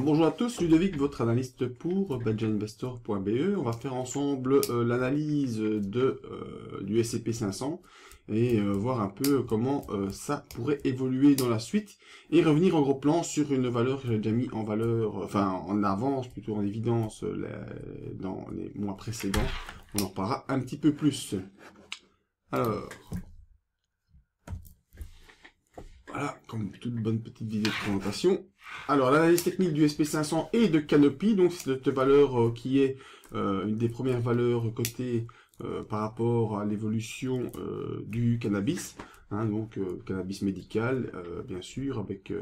Bonjour à tous, Ludovic, votre analyste pour badgerinvestor.be. On va faire ensemble l'analyse du S&P 500 et voir un peu comment ça pourrait évoluer dans la suite et revenir en gros plan sur une valeur que j'ai déjà mis en valeur, enfin en avance, plutôt en évidence dans les mois précédents. On en reparlera un petit peu plus. Alors, voilà, comme toute bonne petite vidéo de présentation. Alors, l'analyse technique du SP500 et de Canopy, donc c'est cette valeur qui est une des premières valeurs cotées par rapport à l'évolution du cannabis, hein, donc cannabis médical, bien sûr, avec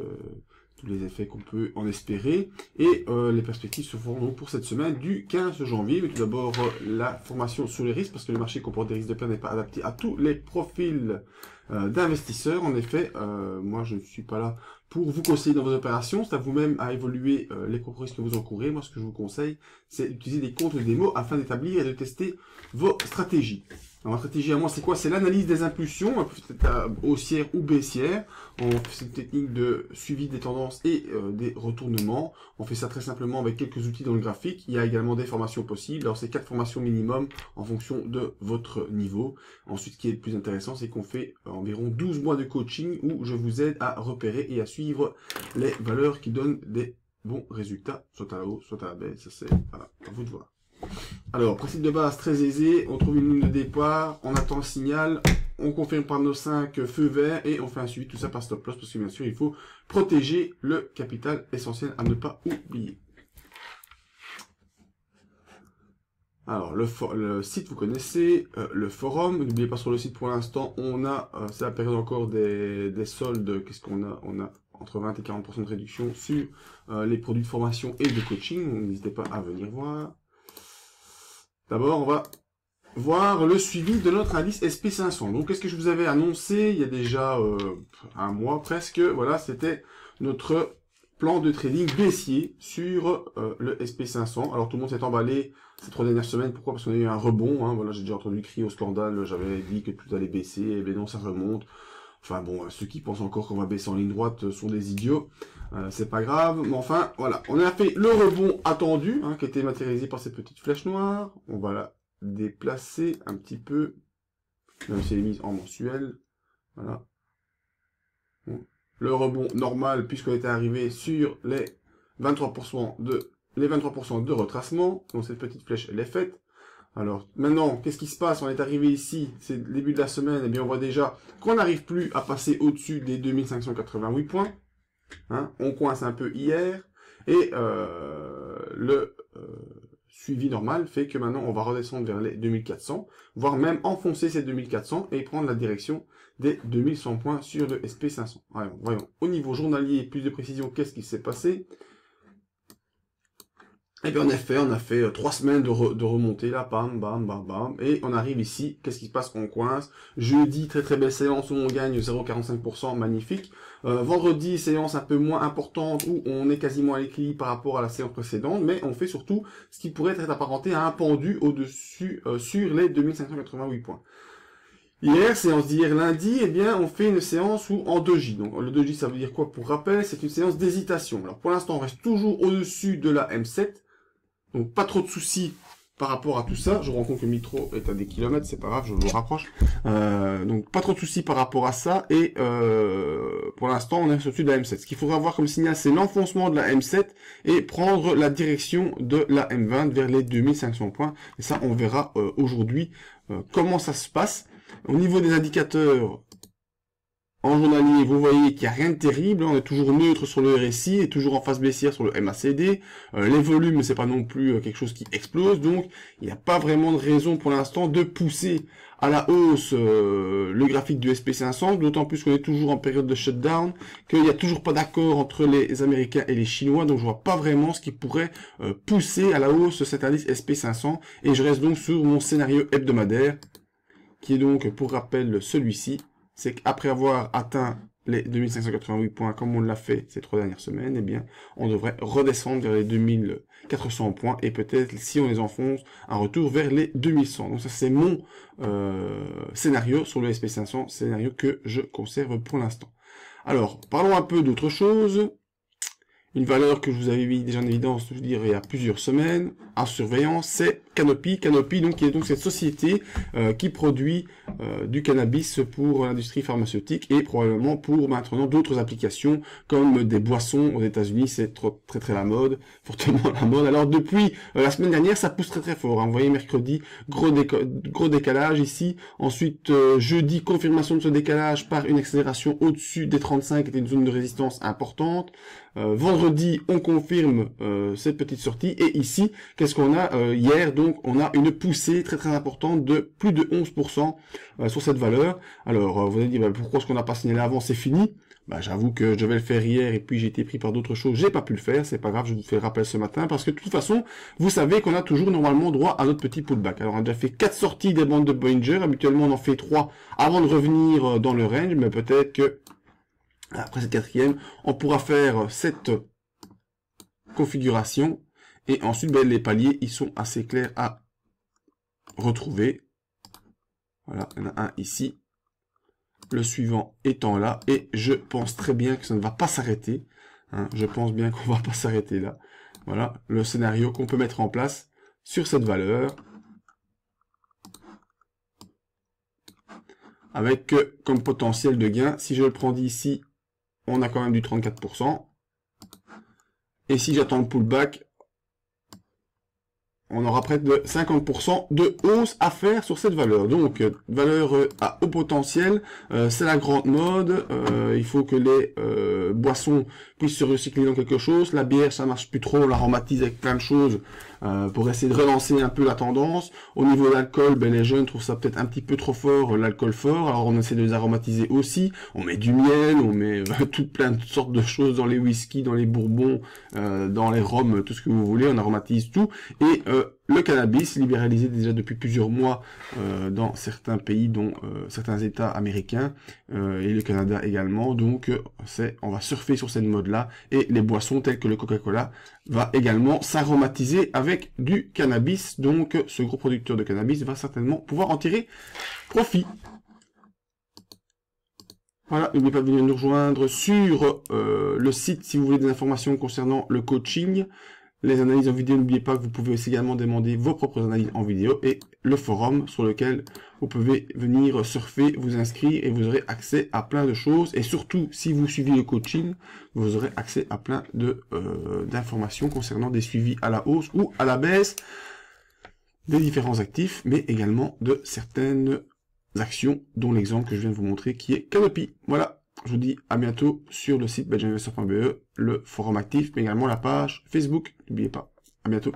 tous les effets qu'on peut en espérer. Et les perspectives se feront donc pour cette semaine du 15 janvier. Mais tout d'abord, la formation sur les risques, parce que le marché comporte des risques de perte n'est pas adapté à tous les profils d'investisseurs. En effet, moi je ne suis pas là pour vous conseiller dans vos opérations, c'est à vous-même à évaluer les propres risques que vous encourez. Moi ce que je vous conseille, c'est d'utiliser des comptes démo afin d'établir et de tester vos stratégies. Alors, ma stratégie à moi, c'est quoi? C'est l'analyse des impulsions, peut-être haussières ou baissières. On fait cette technique de suivi des tendances et des retournements. On fait ça très simplement avec quelques outils dans le graphique. Il y a également des formations possibles. Alors, c'est 4 formations minimum en fonction de votre niveau. Ensuite, ce qui est le plus intéressant, c'est qu'on fait environ 12 mois de coaching où je vous aide à repérer et à suivre les valeurs qui donnent des bons résultats, soit à la hausse, soit à la baisse. Ça, c'est voilà, à vous de voir. Alors, principe de base très aisé, on trouve une ligne de départ, on attend le signal, on confirme par nos 5 feux verts et on fait un suivi, tout ça par stop loss, parce que bien sûr, il faut protéger le capital essentiel à ne pas oublier. Alors, le site, vous connaissez, le forum, n'oubliez pas sur le site pour l'instant, on a, c'est la période encore des soldes, qu'est-ce qu'on a? On a entre 20 et 40% de réduction sur les produits de formation et de coaching, donc n'hésitez pas à venir voir. D'abord, on va voir le suivi de notre indice SP500. Donc, qu'est-ce que je vous avais annoncé il y a déjà un mois presque? Voilà, c'était notre plan de trading baissier sur le SP500. Alors, tout le monde s'est emballé ces 3 dernières semaines. Pourquoi? Parce qu'on a eu un rebond. Hein. Voilà, j'ai déjà entendu crier au scandale. J'avais dit que tout allait baisser. Et bien non, ça remonte. Enfin bon, ceux qui pensent encore qu'on va baisser en ligne droite sont des idiots. C'est pas grave. Mais enfin, voilà. On a fait le rebond attendu, hein, qui était matérialisé par ces petites flèches noires. On va la déplacer un petit peu. Même si elle est mise en mensuel. Voilà. Bon. Le rebond normal, puisqu'on était arrivé sur les 23% de retracement. Donc cette petite flèche, elle est faite. Alors, maintenant, qu'est-ce qui se passe? On est arrivé ici, c'est le début de la semaine, et bien on voit déjà qu'on n'arrive plus à passer au-dessus des 2588 points. Hein, on coince un peu hier, et le suivi normal fait que maintenant on va redescendre vers les 2400, voire même enfoncer ces 2400 et prendre la direction des 2100 points sur le SP500. Voyons. Au niveau journalier, plus de précision, qu'est-ce qui s'est passé? Et bien en effet, on a fait 3 semaines de remontée là, bam, bam, bam, bam, et on arrive ici, qu'est-ce qui se passe? On coince. Jeudi, très très belle séance où on gagne 0,45%, magnifique. Vendredi, séance un peu moins importante où on est quasiment à l'équilibre par rapport à la séance précédente, mais on fait surtout ce qui pourrait être apparenté à un pendu au-dessus sur les 2588 points. Hier, séance d'hier lundi, eh bien, on fait une séance où en doji. Donc, le doji, ça veut dire quoi? Pour rappel, c'est une séance d'hésitation. Alors, pour l'instant, on reste toujours au-dessus de la M7. Donc, pas trop de soucis par rapport à tout ça. Je rends compte que le micro est à des kilomètres, c'est pas grave, je le rapproche. Donc, pas trop de soucis par rapport à ça. Et pour l'instant, on est au-dessus de la M7. Ce qu'il faudra avoir comme signal, c'est l'enfoncement de la M7 et prendre la direction de la M20 vers les 2500 points. Et ça, on verra aujourd'hui comment ça se passe. Au niveau des indicateurs, en journalier, vous voyez qu'il n'y a rien de terrible. On est toujours neutre sur le RSI et toujours en phase baissière sur le MACD. Les volumes, c'est pas non plus quelque chose qui explose. Donc, il n'y a pas vraiment de raison pour l'instant de pousser à la hausse le graphique du SP500. D'autant plus qu'on est toujours en période de shutdown, qu'il n'y a toujours pas d'accord entre les Américains et les Chinois. Donc, je vois pas vraiment ce qui pourrait pousser à la hausse cet indice SP500. Et je reste donc sur mon scénario hebdomadaire, qui est donc, pour rappel, celui-ci. C'est qu'après avoir atteint les 2588 points, comme on l'a fait ces 3 dernières semaines, eh bien, on devrait redescendre vers les 2400 points, et peut-être, si on les enfonce, un retour vers les 2100. Donc ça, c'est mon scénario sur le SP500, scénario que je conserve pour l'instant. Alors, parlons un peu d'autre chose. Une valeur que je vous avais mis déjà en évidence, je veux dire, il y a plusieurs semaines, en surveillance, c'est Canopy. Canopy, donc, qui est donc cette société qui produit du cannabis pour l'industrie pharmaceutique et probablement pour maintenant d'autres applications comme des boissons aux États-Unis. C'est très très la mode, fortement la mode. Alors depuis la semaine dernière, ça pousse très très fort. Hein. Vous voyez, mercredi, gros décalage ici. Ensuite, jeudi, confirmation de ce décalage par une accélération au-dessus des 35, qui était une zone de résistance importante. Vendredi, on confirme cette petite sortie. Et ici, qu'est-ce qu'on a hier? Donc, on a une poussée très très importante de plus de 11% sur cette valeur. Alors, vous allez dire, pourquoi est-ce qu'on n'a pas signalé avant? C'est fini. J'avoue que je devais le faire hier et puis j'ai été pris par d'autres choses. J'ai pas pu le faire. C'est pas grave, je vous fais le rappel ce matin parce que de toute façon, vous savez qu'on a toujours normalement droit à notre petit pullback. Alors, on a déjà fait 4 sorties des bandes de Bollinger. Habituellement, on en fait 3 avant de revenir dans le range, mais peut-être que après cette quatrième, on pourra faire cette configuration et ensuite les paliers ils sont assez clairs à retrouver. Voilà, il y en a un ici, le suivant étant là et je pense très bien que ça ne va pas s'arrêter. Hein, je pense bien qu'on va pas s'arrêter là. Voilà le scénario qu'on peut mettre en place sur cette valeur avec comme potentiel de gain, si je le prends d'ici, on a quand même du 34%. Et si j'attends le pullback, on aura près de 50% de hausse à faire sur cette valeur. Donc, valeur à haut potentiel, c'est la grande mode. Il faut que les boissons puissent se recycler dans quelque chose. La bière, ça marche plus trop, on l'aromatise avec plein de choses pour essayer de relancer un peu la tendance. Au niveau de l'alcool, les jeunes trouvent ça peut-être un petit peu trop fort, l'alcool fort. Alors, on essaie de les aromatiser aussi. On met du miel, on met toutes sortes de choses dans les whiskies, dans les bourbons, dans les rhums, tout ce que vous voulez. On aromatise tout. Et le cannabis, libéralisé déjà depuis plusieurs mois dans certains pays, dont certains États américains et le Canada également. Donc, on va surfer sur cette mode-là. Et les boissons telles que le Coca-Cola va également s'aromatiser avec du cannabis. Donc, ce gros producteur de cannabis va certainement pouvoir en tirer profit. Voilà, n'oubliez pas de venir nous rejoindre sur le site si vous voulez des informations concernant le coaching. Les analyses en vidéo, n'oubliez pas que vous pouvez aussi également demander vos propres analyses en vidéo et le forum sur lequel vous pouvez venir surfer, vous inscrire et vous aurez accès à plein de choses. Et surtout, si vous suivez le coaching, vous aurez accès à plein de d'informations concernant des suivis à la hausse ou à la baisse des différents actifs, mais également de certaines actions, dont l'exemple que je viens de vous montrer qui est Canopy. Voilà. Je vous dis à bientôt sur le site benjaminvestor.be, le forum actif, mais également la page Facebook. N'oubliez pas. À bientôt.